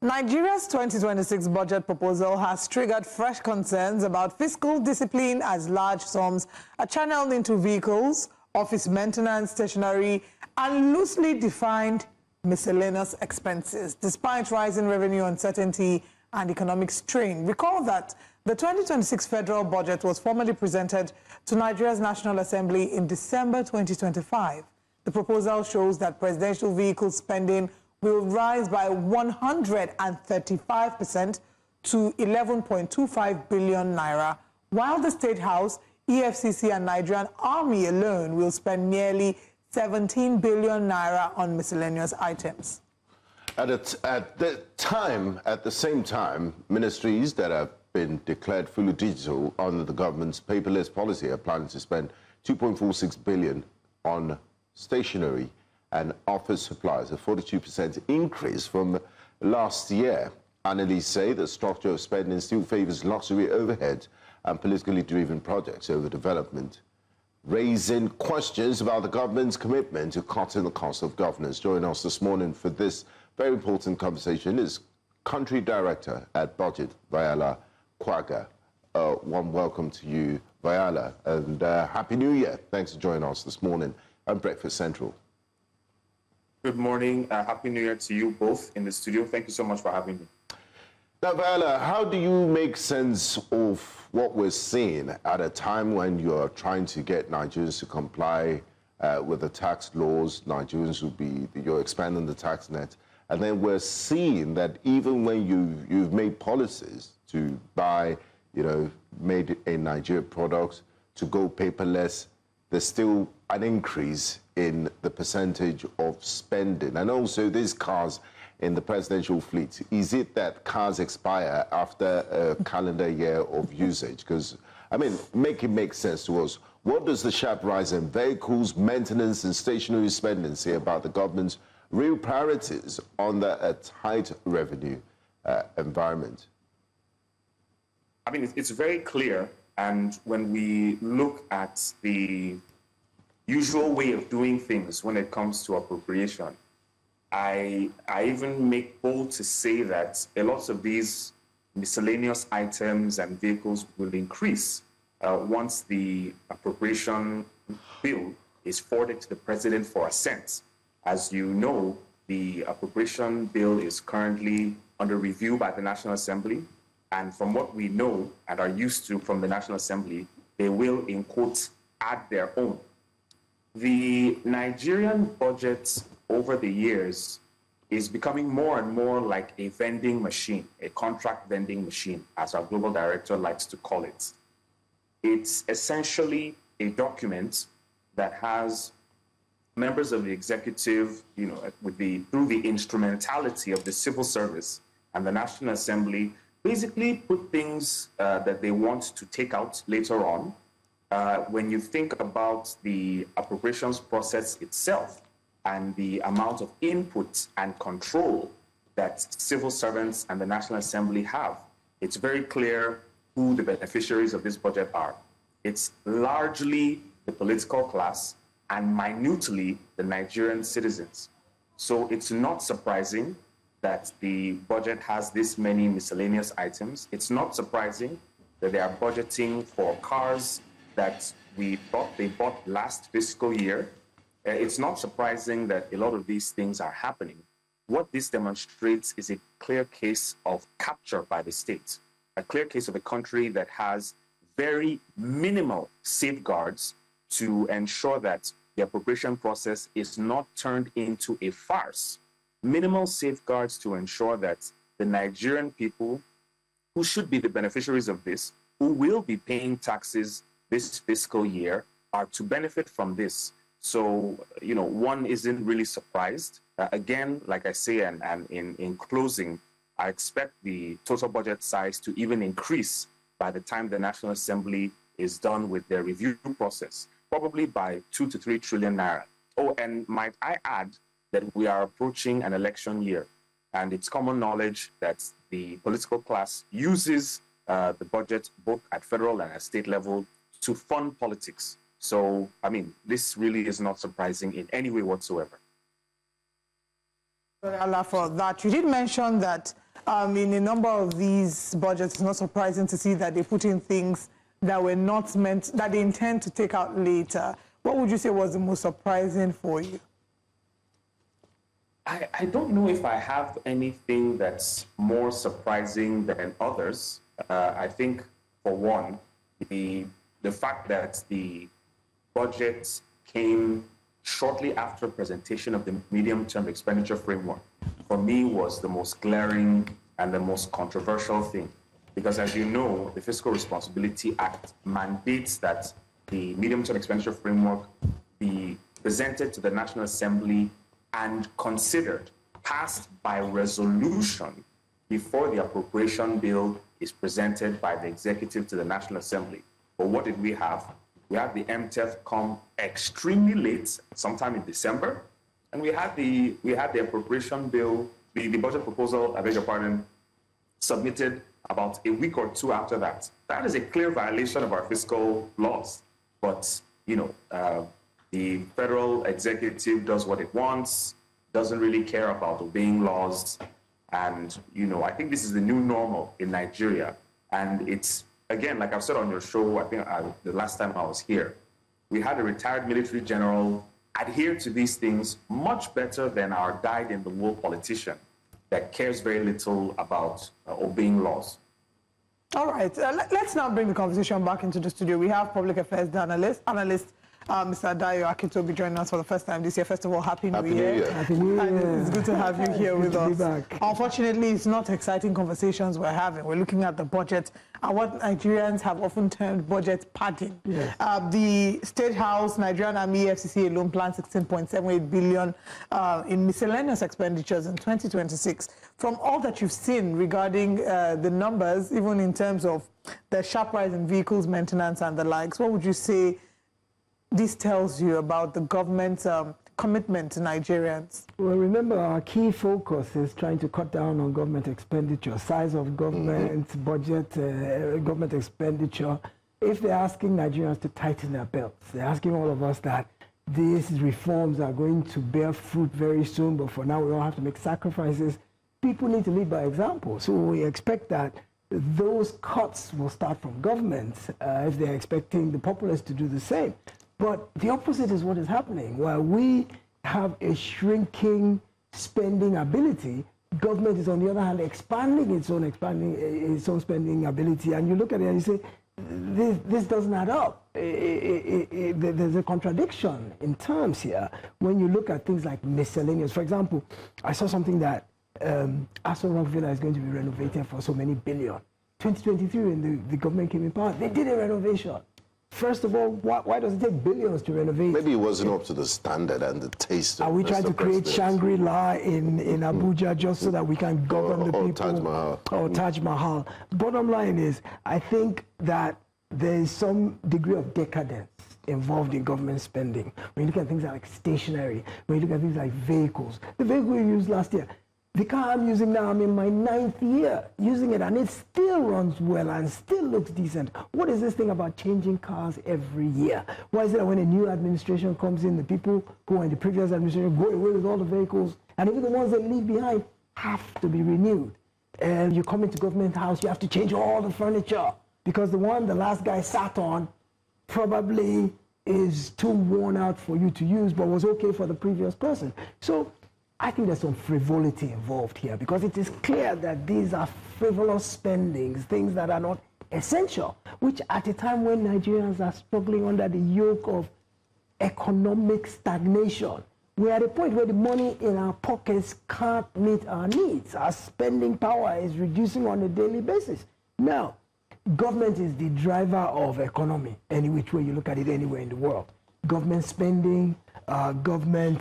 Nigeria's 2026 budget proposal has triggered fresh concerns about fiscal discipline as large sums are channeled into vehicles, office maintenance, stationery, and loosely defined miscellaneous expenses, despite rising revenue uncertainty and economic strain. Recall that the 2026 federal budget was formally presented to Nigeria's National Assembly in December 2025. The proposal shows that presidential vehicle spending will rise by 135% to 11.25 billion naira, while the State House, EFCC, and Nigerian Army alone will spend nearly 17 billion naira on miscellaneous items. At the same time, ministries that have been declared fully digital under the government's paperless policy are planning to spend 2.46 billion on stationery and office supplies, a 42% increase from last year. Analysts say the structure of spending still favors luxury overhead and politically driven projects over development, raising questions about the government's commitment to cutting the cost of governance. Joining us this morning for this very important conversation is Country Director at BudgIT, Vahyala, Kwaga. One welcome to you, Vahyala, and Happy New Year. Thanks for joining us this morning on Breakfast Central. Good morning. Happy New Year to you both in the studio. Thank you so much for having me. Now, Vahyala, how do you make sense of what we're seeing at a time when you're trying to get Nigerians to comply with the tax laws? Nigerians will be, you're expanding the tax net. And then we're seeing that even when you've made policies to buy, made in Nigeria products, to go paperless, there's still an increase in the percentage of spending. And also these cars in the presidential fleet, is it that cars expire after a calendar year of usage? Because, make it make sense to us. What does the sharp rise in vehicles, maintenance, and stationery spending say about the government's real priorities under a tight revenue environment? It's very clear. And when we look at the usual way of doing things when it comes to appropriation, I even make bold to say that a lot of these miscellaneous items and vehicles will increase once the appropriation bill is forwarded to the president for assent. As you know, the appropriation bill is currently under review by the National Assembly. And from what we know and are used to from the National Assembly, they will, in quotes, add their own. The Nigerian budget over the years is becoming more and more like a vending machine, a contract vending machine, as our global director likes to call it. It's essentially a document that has members of the executive, through the instrumentality of the civil service and the National Assembly, basically put things that they want to take out later on. When you think about the appropriations process itself and the amount of input and control that civil servants and the National Assembly have, it's very clear who the beneficiaries of this budget are. It's largely the political class and minutely the Nigerian citizens. So it's not surprising that the budget has this many miscellaneous items. It's not surprising that they are budgeting for cars that they bought last fiscal year. It's not surprising that a lot of these things are happening. What this demonstrates is a clear case of capture by the state, a clear case of a country that has very minimal safeguards to ensure that the appropriation process is not turned into a farce. Minimal safeguards to ensure that the Nigerian people who should be the beneficiaries of this, who will be paying taxes this fiscal year, are to benefit from this. So, one isn't really surprised. Again, like I say, and in closing, I expect the total budget size to even increase by the time the National Assembly is done with their review process, probably by 2 to 3 trillion naira. Oh, and might I add that we are approaching an election year, and it's common knowledge that the political class uses the budget both at federal and at state level to fund politics. So, this really is not surprising in any way whatsoever. For that, you did mention that in a number of these budgets, it's not surprising to see that they put in things that were not meant, that they intend to take out later. What would you say was the most surprising for you? I don't know if I have anything that's more surprising than others. I think, for one, the fact that the budget came shortly after presentation of the medium-term expenditure framework, for me, was the most glaring and the most controversial thing. Because as you know, the Fiscal Responsibility Act mandates that the medium-term expenditure framework be presented to the National Assembly and considered, passed by resolution before the appropriation bill is presented by the executive to the National Assembly. But what did we have? We had the MTEF come extremely late, sometime in December, and we had the appropriation bill, the budget proposal, I beg your pardon, submitted about a week or two after that. That is a clear violation of our fiscal laws. But, the federal executive does what it wants, doesn't really care about obeying laws. And, I think this is the new normal in Nigeria. And it's, again, like I've said on your show, I think the last time I was here, we had a retired military general adhere to these things much better than our dyed-in-the-wool politician that cares very little about obeying laws. All right, let's now bring the conversation back into the studio. We have public affairs analyst Mr. Dayo Akintobi joining us for the first time this year. First of all, Happy New Year. Happy New Year. And it's good to have you here with us. Back. Unfortunately, it's not exciting conversations we're having. We're looking at the budget and what Nigerians have often termed budget padding. Yes. The State House, Nigerian Army, FCC alone planned 16.78 billion in miscellaneous expenditures in 2026. From all that you've seen regarding the numbers, even in terms of the sharp rise in vehicles maintenance and the likes, what would you say this tells you about the government's commitment to Nigerians? Well, remember, our key focus is trying to cut down on government expenditure, size of government, budget, government expenditure. If they're asking Nigerians to tighten their belts, they're asking all of us that these reforms are going to bear fruit very soon, but for now we don't have to make sacrifices. People need to lead by example. So we expect that those cuts will start from government if they're expecting the populace to do the same. But the opposite is what is happening. While we have a shrinking spending ability, government is on the other hand expanding its own spending ability. And you look at it and you say, this doesn't add up. There's a contradiction in terms here when you look at things like miscellaneous. For example, I saw something that Aso Villa is going to be renovated for so many billion. 2023, when the government came in power, they did a renovation. First of all, why does it take billions to renovate? Maybe it wasn't up to the standard and the taste of Are we trying to create Shangri-La in Abuja just so that we can govern the people? Taj Mahal. Or Taj Mahal. Bottom line is, I think that there is some degree of decadence involved in government spending. When you look at things like stationery, when you look at things like vehicles, the vehicle you used last year, the car I'm using now, I'm in my 9th year using it, and it still runs well and still looks decent. What is this thing about changing cars every year? Why is it that when a new administration comes in, the people who were in the previous administration go away with all the vehicles, and even the ones they leave behind have to be renewed? And you come into government house, you have to change all the furniture because the one the last guy sat on probably is too worn out for you to use, but was okay for the previous person. So I think there's some frivolity involved here because it is clear that these are frivolous spendings, things that are not essential, which at a time when Nigerians are struggling under the yoke of economic stagnation, we're at a point where the money in our pockets can't meet our needs. Our spending power is reducing on a daily basis. Now, government is the driver of economy, any which way you look at it anywhere in the world. Government spending, government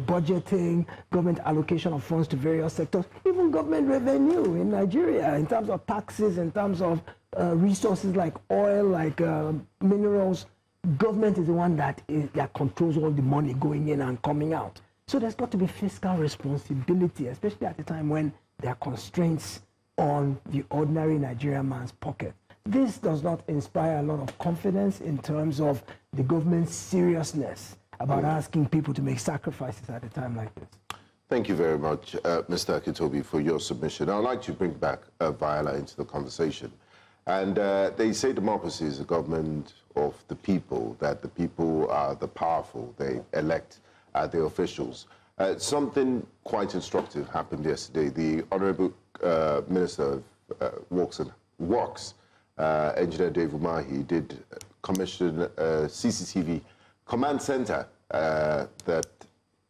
budgeting, government allocation of funds to various sectors, even government revenue in Nigeria in terms of taxes, in terms of resources like oil, like minerals. Government is the one that controls all the money going in and coming out. So there's got to be fiscal responsibility, especially at a time when there are constraints on the ordinary Nigerian man's pocket. This does not inspire a lot of confidence in terms of the government's seriousness about asking people to make sacrifices at a time like this. Thank you very much, Mr. Akintobi, for your submission. I'd like to bring back Vahyala into the conversation. And they say democracy is a government of the people, that the people are the powerful. They elect the officials. Something quite instructive happened yesterday. The Honorable Minister of Works, Engineer David Mahi, did commission a CCTV command center that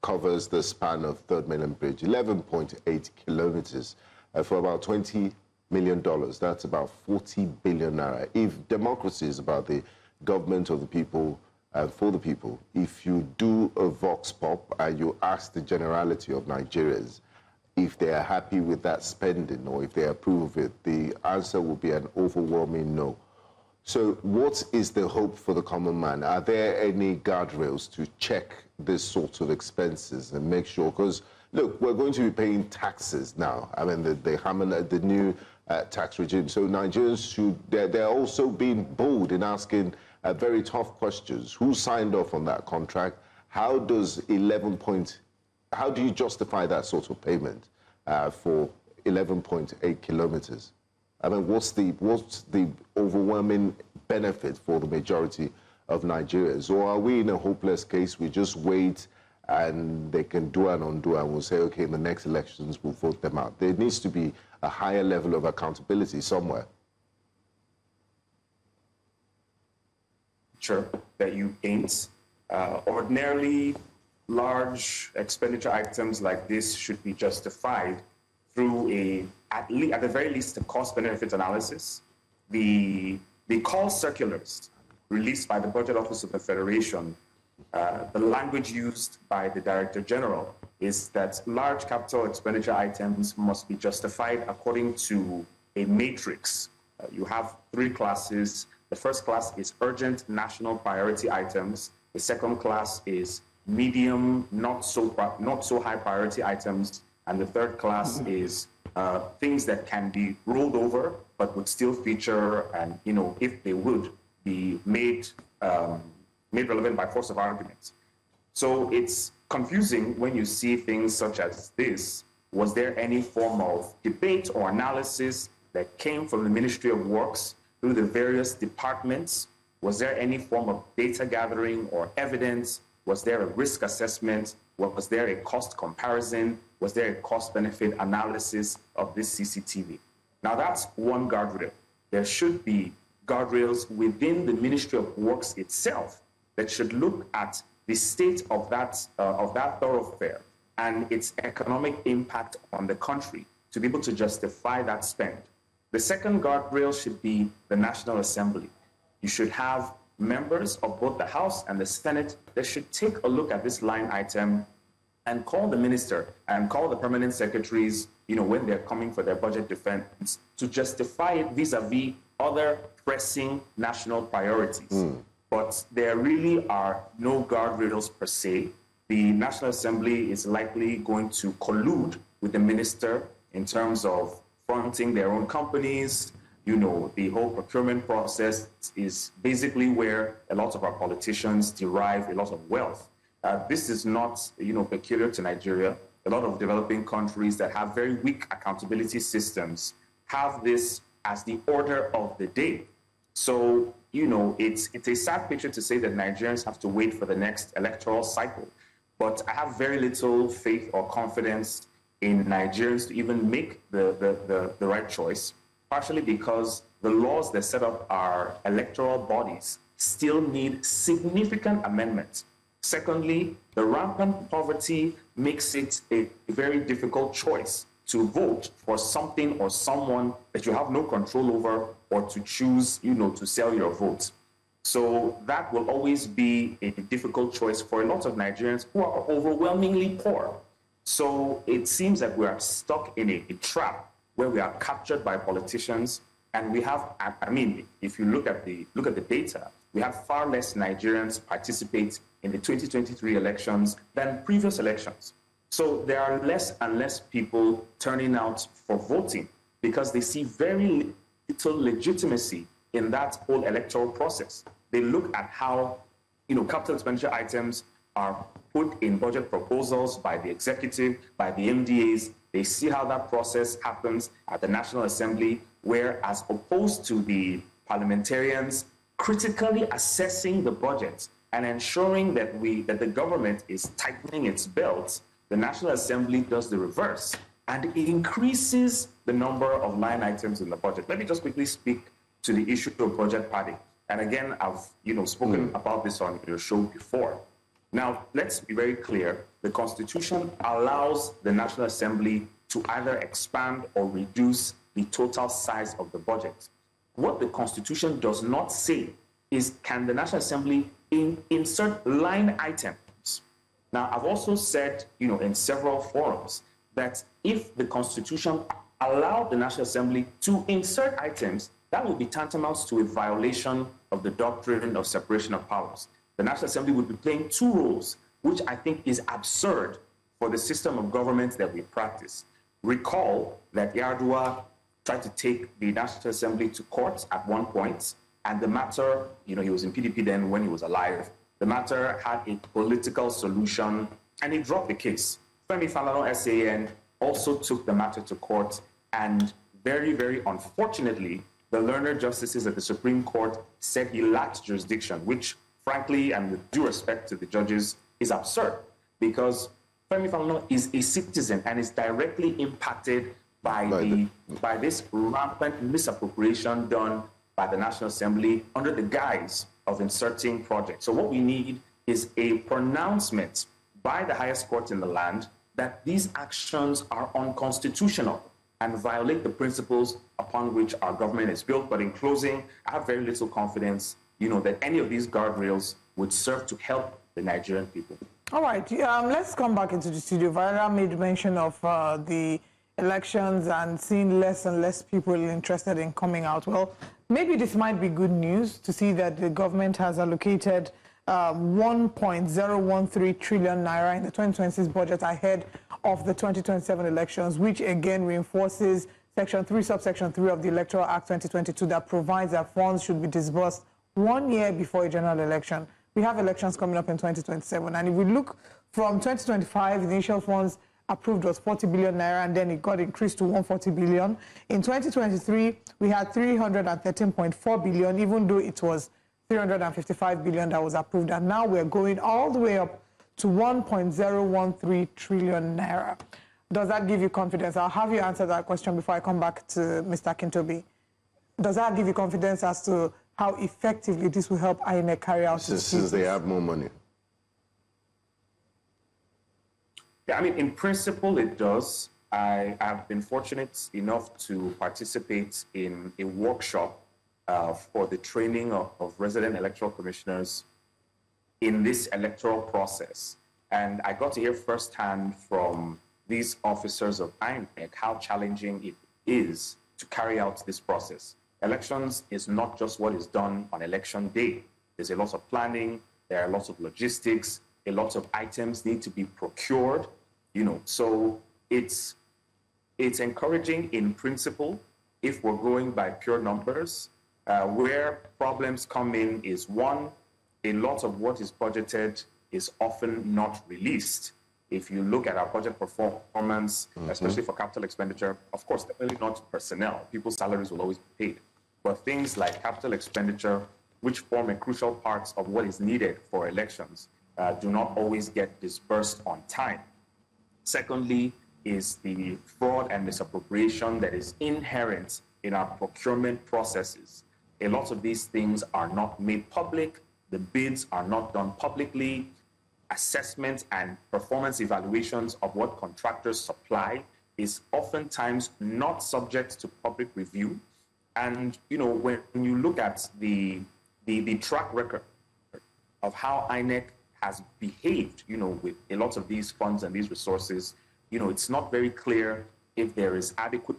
covers the span of Third Mainland Bridge, 11.8 kilometers, for about $20 million. That's about 40 billion naira. If democracy is about the government of the people and for the people, if you do a vox pop and you ask the generality of Nigerians if they are happy with that spending or if they approve of it, the answer will be an overwhelming no. So what is the hope for the common man? Are there any guardrails to check this sort of expenses and make sure? Because, look, we're going to be paying taxes now. I mean, the new tax regime. So Nigerians they're also being bold in asking very tough questions. Who signed off on that contract? How does how do you justify that sort of payment for 11.8 kilometers? I mean, what's the overwhelming benefit for the majority of Nigerians? Or are we in a hopeless case? We just wait and they can do and undo and we'll say, okay, in the next elections, we'll vote them out. There needs to be a higher level of accountability somewhere. Sure, that you paint. Ordinarily, large expenditure items like this should be justified through at the very least, a cost-benefit analysis. The call circulars released by the Budget Office of the Federation, the language used by the Director General is that large capital expenditure items must be justified according to a matrix. You have 3 classes. The first class is urgent national priority items. The second class is medium, not so high priority items. And the third class is things that can be rolled over, but would still feature and, if they would, be made relevant by force of argument. So it's confusing when you see things such as this. Was there any form of debate or analysis that came from the Ministry of Works through the various departments? Was there any form of data gathering or evidence? Was there a risk assessment? Was there a cost comparison? Was there a cost-benefit analysis of this CCTV? Now, that's one guardrail. There should be guardrails within the Ministry of Works itself that should look at the state of that thoroughfare and its economic impact on the country to be able to justify that spend. The second guardrail should be the National Assembly. You should have members of both the House and the Senate that should take a look at this line item and call the minister and call the permanent secretaries, when they're coming for their budget defense, to justify it vis-a-vis other pressing national priorities. But there really are no guardrails per se. The National Assembly is likely going to collude with the minister in terms of fronting their own companies. The whole procurement process is basically where a lot of our politicians derive a lot of wealth. This is not, peculiar to Nigeria. A lot of developing countries that have very weak accountability systems have this as the order of the day. So, it's a sad picture to say that Nigerians have to wait for the next electoral cycle. But I have very little faith or confidence in Nigerians to even make the right choice, partially because the laws that set up our electoral bodies still need significant amendments. Secondly, the rampant poverty makes it a very difficult choice to vote for something or someone that you have no control over, or to choose, to sell your vote. So that will always be a difficult choice for a lot of Nigerians who are overwhelmingly poor. So it seems that we are stuck in a trap where we are captured by politicians, and we have, if you look at the data, we have far less Nigerians participate in the 2023 elections than previous elections. So there are less and less people turning out for voting because they see very little legitimacy in that whole electoral process. They look at how, capital expenditure items are put in budget proposals by the executive, by the MDAs. They see how that process happens at the National Assembly, where as opposed to the parliamentarians critically assessing the budget and ensuring that the government is tightening its belts, the National Assembly does the reverse and it increases the number of line items in the budget. Let me just quickly speak to the issue of budget padding. And again, I've spoken about this on your show before. Now, let's be very clear. The Constitution allows the National Assembly to either expand or reduce the total size of the budget. What the Constitution does not say is, can the National Assembly insert line items? Now, I've also said, in several forums that if the Constitution allowed the National Assembly to insert items, that would be tantamount to a violation of the doctrine of separation of powers. The National Assembly would be playing two roles, which I think is absurd for the system of government that we practice. Recall that Yar'Adua tried to take the National Assembly to court at one point, and the matter, he was in PDP then when he was alive, the matter had a political solution, and he dropped the case. Femi Falana SAN also took the matter to court, and very, very unfortunately, the learned justices at the Supreme Court said he lacked jurisdiction, which, frankly, and with due respect to the judges, is absurd, because Femi Falana is a citizen and is directly impacted by this rampant misappropriation done by the National Assembly under the guise of inserting projects. So what we need is a pronouncement by the highest court in the land that these actions are unconstitutional and violate the principles upon which our government is built. But in closing, I have very little confidence, that any of these guardrails would serve to help the Nigerian people. All right, let's come back into the studio. Vahyala made mention of the elections and seeing less and less people interested in coming out. Well, maybe this might be good news to see that the government has allocated 1.013 trillion naira in the 2026 budget ahead of the 2027 elections, which again reinforces Section 3, Subsection 3 of the Electoral Act 2022 that provides that funds should be disbursed 1 year before a general election. We have elections coming up in 2027, and if we look from 2025, the initial funds approved was 40 billion naira, and then it got increased to 140 billion. In 2023, we had 313.4 billion, even though it was 355 billion that was approved, and now we're going all the way up to 1.013 trillion naira. Does that give you confidence? I'll have you answer that question before I come back to Mr. Akintobi. Does that give you confidence as to how effectively this will help INEC carry out its since they have more money? Yeah, in principle, it does. I have been fortunate enough to participate in a workshop for the training of resident electoral commissioners in this electoral process. And I got to hear firsthand from these officers of INEC how challenging it is to carry out this process. Elections is not just what is done on election day. There's a lot of planning, there are lots of logistics, a lot of items need to be procured, So it's encouraging in principle if we're going by pure numbers. Where problems come in is, one, a lot of what is budgeted is often not released. If you look at our budget performance, especially for capital expenditure, of course, definitely not personnel. People's salaries will always be paid. But things like capital expenditure, which form a crucial part of what is needed for elections, do not always get disbursed on time. Secondly, is the fraud and misappropriation that is inherent in our procurement processes. A lot of these things are not made public. The bids are not done publicly. Assessments and performance evaluations of what contractors supply is oftentimes not subject to public review. And, when you look at the track record of how INEC has behaved, with a lot of these funds and these resources, it's not very clear if there is adequate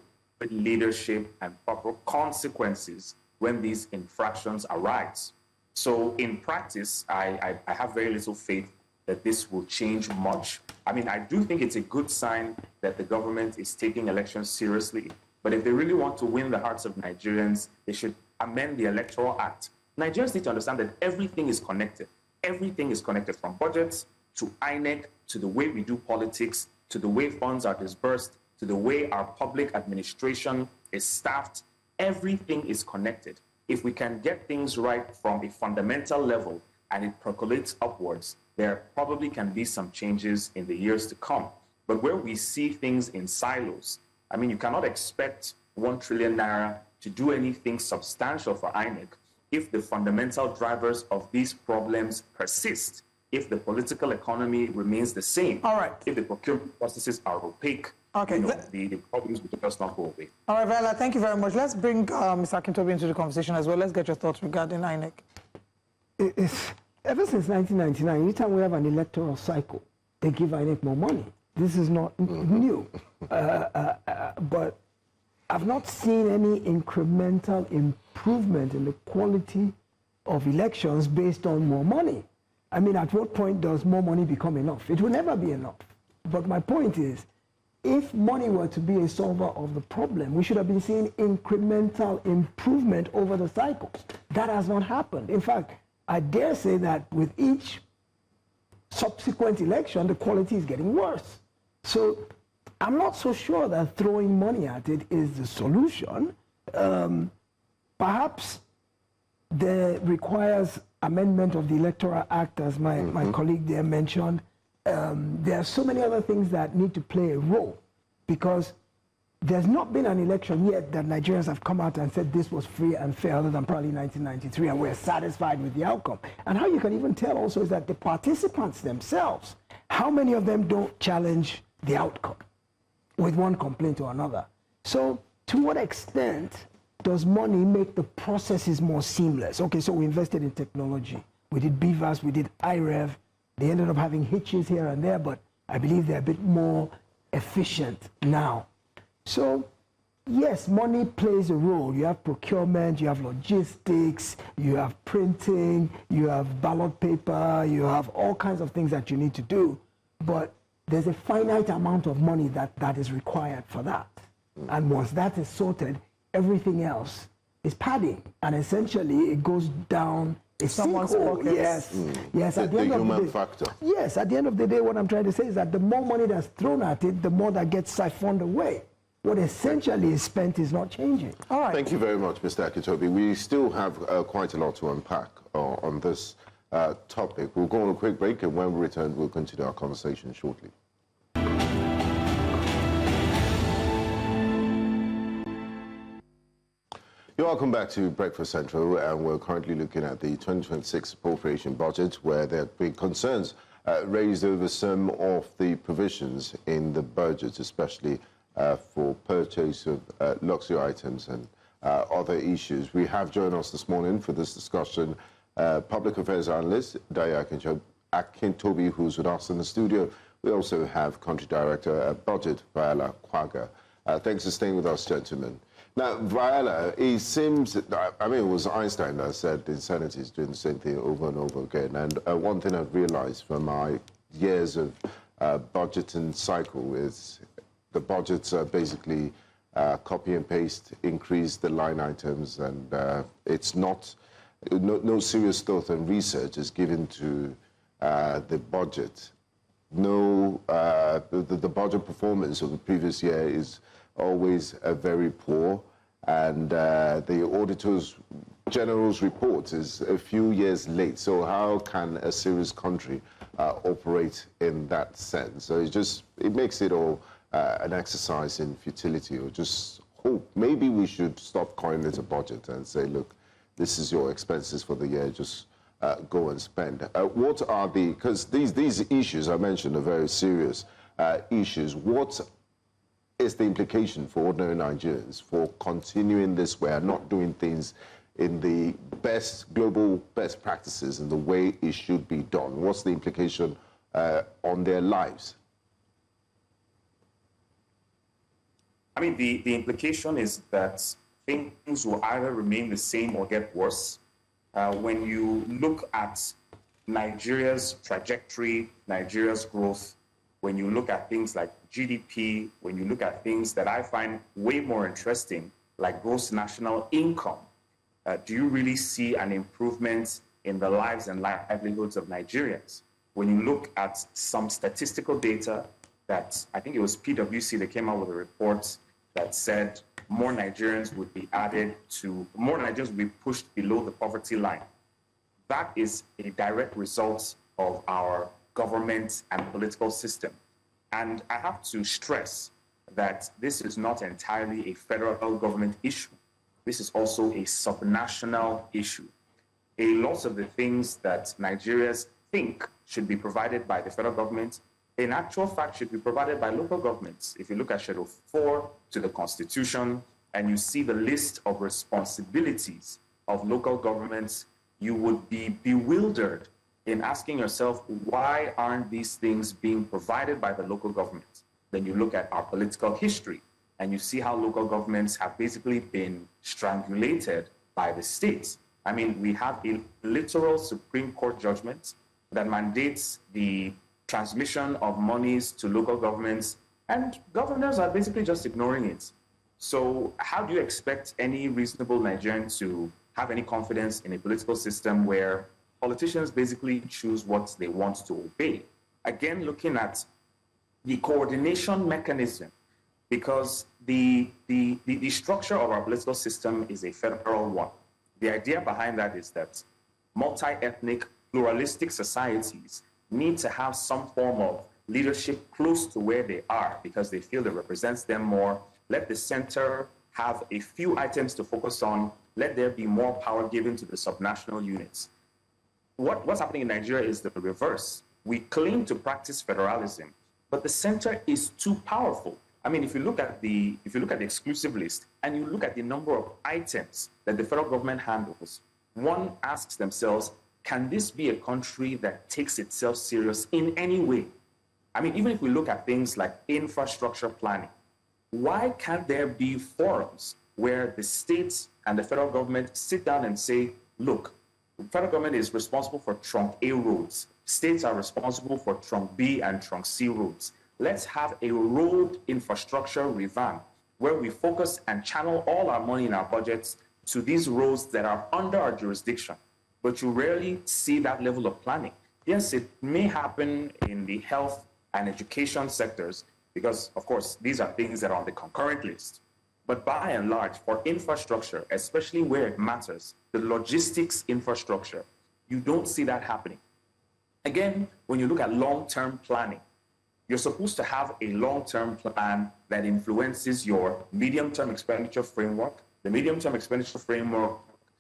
leadership and proper consequences when these infractions arise. So in practice, I have very little faith that this will change much. I do think it's a good sign that the government is taking elections seriously. But if they really want to win the hearts of Nigerians, they should amend the Electoral Act. Nigerians need to understand that everything is connected. Everything is connected, from budgets to INEC, to the way we do politics, to the way funds are disbursed, to the way our public administration is staffed. Everything is connected. If we can get things right from a fundamental level and it percolates upwards, there probably can be some changes in the years to come. But where we see things in silos, I mean, you cannot expect 1 trillion naira to do anything substantial for INEC if the fundamental drivers of these problems persist, if the political economy remains the same, all right, if the procurement processes are opaque, okay, the problems will just not go away. All right, Vahyala, thank you very much. Let's bring Mr. Akintobi into the conversation as well. Let's get your thoughts regarding INEC. Ever since 1999, anytime we have an electoral cycle, they give INEC more money. This is not new. But I've not seen any incremental improvement in the quality of elections based on more money. I mean, at what point does more money become enough? It will never be enough. But my point is, if money were to be a solver of the problem, we should have been seeing incremental improvement over the cycles. That has not happened. In fact, I dare say that with each subsequent election, the quality is getting worse. So I'm not so sure that throwing money at it is the solution. Perhaps there requires amendment of the Electoral Act, as my colleague there mentioned. There are so many other things that need to play a role, because there's not been an election yet that Nigerians have come out and said this was free and fair, other than probably 1993, and we're satisfied with the outcome. And how you can even tell also is that the participants themselves, how many of them don't challenge the outcome with one complaint or another? So to what extent does money make the processes more seamless? Okay, so we invested in technology. We did BVAS, we did IREV. They ended up having hitches here and there, but I believe they're a bit more efficient now. So yes, money plays a role. You have procurement, you have logistics, you have printing, you have ballot paper, you have all kinds of things that you need to do. But there's a finite amount of money that is required for that. And once that is sorted, everything else is padding. And essentially, it goes down a Someone's sinkhole. pockets. Yes. Yes, at the end of the human day, factor. yes, at the end of the day, what I'm trying to say is that the more money that's thrown at it, the more that gets siphoned away. What essentially is spent is not changing. All right. Thank you very much, Mr. Akintobi. We still have quite a lot to unpack on this topic. We'll go on a quick break, and when we return, we'll continue our conversation shortly. You're welcome back to Breakfast Central, and we're currently looking at the 2026 appropriation budget, where there have been concerns raised over some of the provisions in the budget, especially for purchase of luxury items and other issues. We have joined us this morning for this discussion public affairs analyst Dayo Akintobi, who's with us in the studio. We also have country director at BudgIT, Vahyala Kwaga. Thanks for staying with us, gentlemen. Now, Vahyala, it seems, I mean, it was Einstein that said insanity is doing the same thing over and over again. And one thing I've realized from my years of budgeting cycle is the budgets are basically copy and paste, increase the line items, and it's not, no serious thought and research is given to the budget. No, the budget performance of the previous year is always very poor, and the Auditor's General's report is a few years late. So how can a serious country operate in that sense? So it makes it all an exercise in futility, or just hope. Maybe we should stop calling it a budget and say, look, this is your expenses for the year, just go and spend. What are because these issues I mentioned are very serious issues. What is the implication for ordinary Nigerians for continuing this way and not doing things in the global best practices and the way it should be done? What's the implication on their lives? I mean, the implication is that things will either remain the same or get worse. When you look at Nigeria's trajectory, Nigeria's growth, when you look at things like GDP, when you look at things that I find way more interesting, like gross national income, do you really see an improvement in the lives and livelihoods of Nigerians? when you look at some statistical data that I think it was PwC that came out with a report that said more Nigerians would be pushed below the poverty line. That is a direct result of our government and political system. And I have to stress that this is not entirely a federal government issue. This is also a subnational issue. A lot of the things that Nigerians think should be provided by the federal government, in actual fact, should be provided by local governments. If you look at Schedule 4 to the Constitution and you see the list of responsibilities of local governments, you would be bewildered in asking yourself, why aren't these things being provided by the local government? Then you look at our political history and you see how local governments have basically been strangulated by the states. I mean, we have a literal Supreme Court judgment that mandates the transmission of monies to local governments, and governors are basically just ignoring it. So how do you expect any reasonable Nigerian to have any confidence in a political system where politicians basically choose what they want to obey? Again, looking at the coordination mechanism, because the structure of our political system is a federal one. The idea behind that is that multi-ethnic, pluralistic societies need to have some form of leadership close to where they are because they feel it represents them more. Let the center have a few items to focus on. Let there be more power given to the subnational units. What's happening in Nigeria is the reverse. We claim to practice federalism, but the center is too powerful. I mean, if you look at the exclusive list and you look at the number of items that the federal government handles, one asks themselves, can this be a country that takes itself serious in any way? I mean, even if we look at things like infrastructure planning, why can't there be forums where the states and the federal government sit down and say, look, the federal government is responsible for trunk A roads. States are responsible for trunk B and trunk C roads. Let's have a road infrastructure revamp where we focus and channel all our money in our budgets to these roads that are under our jurisdiction. But you rarely see that level of planning. Yes, it may happen in the health and education sectors because, of course, these are things that are on the concurrent list. But by and large, for infrastructure, especially where it matters, the logistics infrastructure, you don't see that happening. Again, when you look at long-term planning, you're supposed to have a long-term plan that influences your medium-term expenditure framework. The medium-term expenditure framework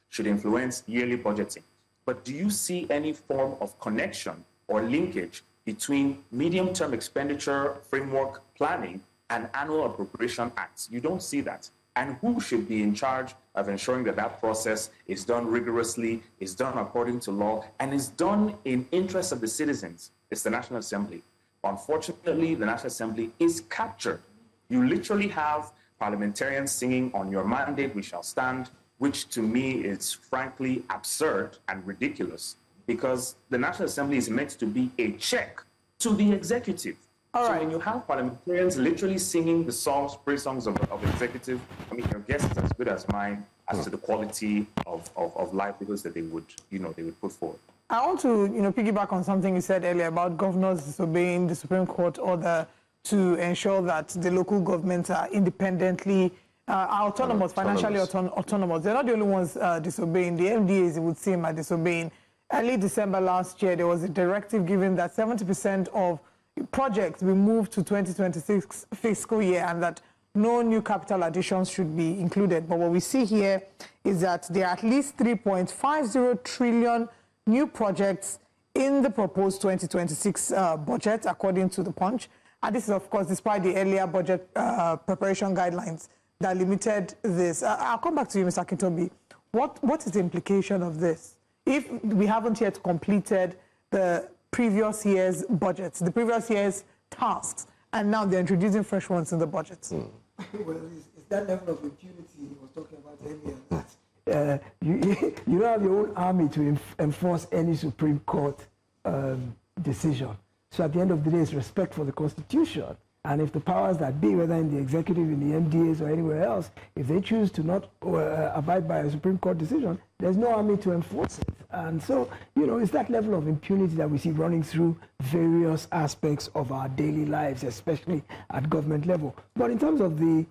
should influence yearly budgeting. But do you see any form of connection or linkage between medium-term expenditure framework planning and annual appropriation acts? You don't see that. And who should be in charge of ensuring that that process is done rigorously, is done according to law, and is done in interest of the citizens? It's the National Assembly. Unfortunately, the National Assembly is captured. You literally have parliamentarians singing on your mandate, we shall stand, which to me is frankly absurd and ridiculous because the National Assembly is meant to be a check to the executive. All right. When you have parliamentarians literally singing the songs, praise songs of the executive, I mean, your guess is as good as mine as to the quality of livelihoods that they would put forward. I want to, piggyback on something you said earlier about governors disobeying the Supreme Court order to ensure that the local governments are independently autonomous, financially autonomous. They're not the only ones disobeying. The MDAs, it would seem, are disobeying. Early December last year, there was a directive given that 70% of projects will move to 2026 fiscal year and that no new capital additions should be included. But what we see here is that there are at least 3.50 trillion new projects in the proposed 2026 budget, according to the Punch. And this is, of course, despite the earlier budget preparation guidelines that limited this. I'll come back to you, Mr. Akintobi. What is the implication of this? If we haven't yet completed the previous year's budgets, the previous year's tasks, and now they're introducing fresh ones in the budgets. Well, it's that level of impunity he was talking about earlier. You don't have your own army to enforce any Supreme Court decision. So at the end of the day, it's respect for the Constitution. And if the powers that be, whether in the executive, in the MDAs, or anywhere else, if they choose to not abide by a Supreme Court decision, there's no army to enforce it. And so, you know, it's that level of impunity that we see running through various aspects of our daily lives, especially at government level. But in terms of the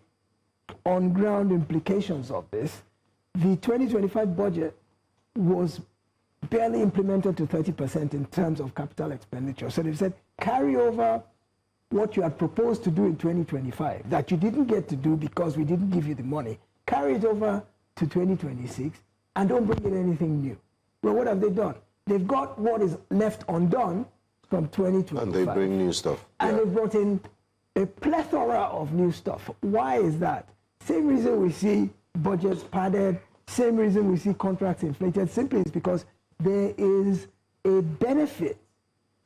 on-ground implications of this, the 2025 budget was barely implemented to 30% in terms of capital expenditure. So they've said, carry over what you had proposed to do in 2025 that you didn't get to do because we didn't give you the money. Carry it over to 2026 and don't bring in anything new. Well, what have they done? They've got what is left undone from 2025. And they bring new stuff. And they brought in a plethora of new stuff. Why is that? Same reason we see budgets padded, same reason we see contracts inflated, simply is because there is a benefit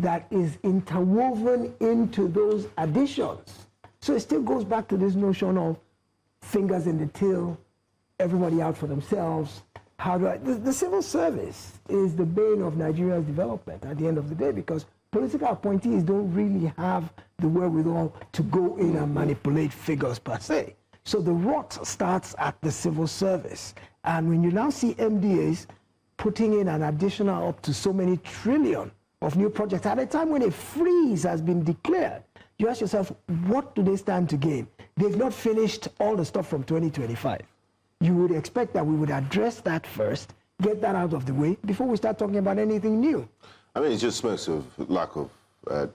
that is interwoven into those additions. So it still goes back to this notion of fingers in the till, everybody out for themselves. The civil service is the bane of Nigeria's development at the end of the day, because political appointees don't really have the wherewithal to go in and manipulate figures per se. So the rot starts at the civil service. And when you now see MDAs putting in an additional up to so many trillion of new projects at a time when a freeze has been declared, you ask yourself, what do they stand to gain? They've not finished all the stuff from 2025. You would expect that we would address that first, get that out of the way before we start talking about anything new. I mean, it just smokes of lack of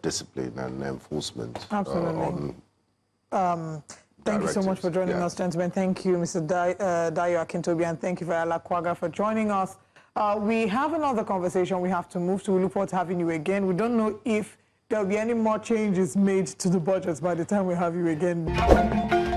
discipline and enforcement. Absolutely. Thank you so much for joining us, gentlemen. Thank you, Mr. Dayo Akintobi, and thank you, Vahyala Kwaga, for joining us. We have another conversation we have to move to. We look forward to having you again. We don't know if there'll be any more changes made to the budgets by the time we have you again.